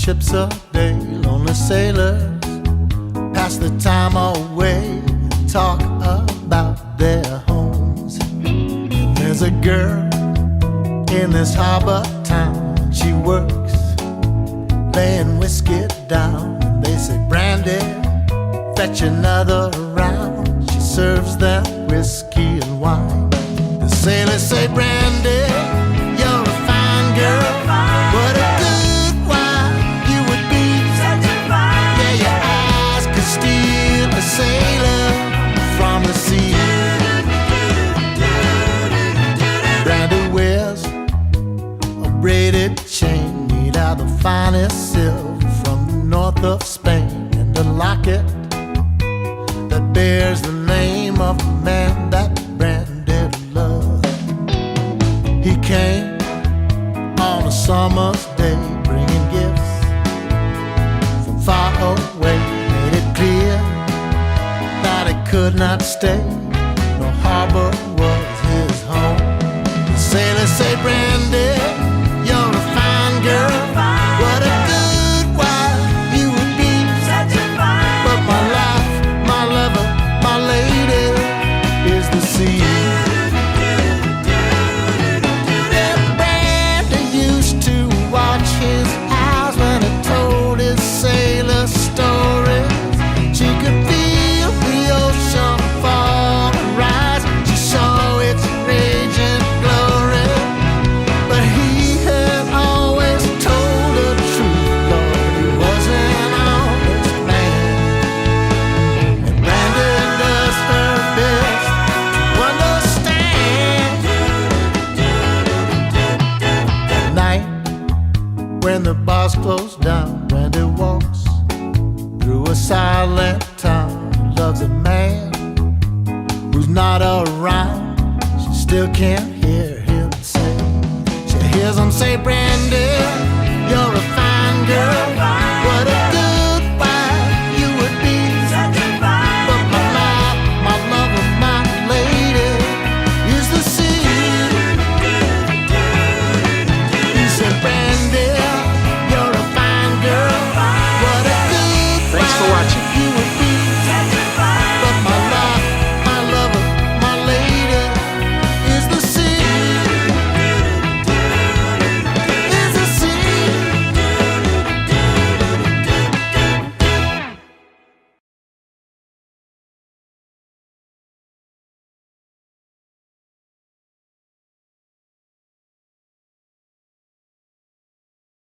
ships a day, lonely sailors pass the time away, talk about their homes. There's a girl in this harbor town, she works laying whiskey down. They say, Brandy, fetch another round. She serves them whiskey and wine. The sailors say, Brandy, you're a fine girl. What a good wife you would be. Yeah, your eyes could steal a sailor from the sea. Brandy wears a braided chain made out of the finest silver from the north of Spain, and a locket that bears the name of the man that Brandy loved. He came on a summer's day, bringing gifts from far away. Made it clear that he could not stay, no harbor was his home. The sailors say, Brandy, you're a fine girl. What a good wife you would be. But my life, my lover, my lady is the sea. Watch his eyes when he told his sailor stories. She could feel the ocean fall and rise. She saw its raging glory, but he had always told the truth. Lord, he was an honest man, and Brandy does her best to understand. At night, when the bars close down, Brandy walks through a silent town. Loves a man who's not around. She still can't hear him say. She hears him say, Brandy, you're a fine girl.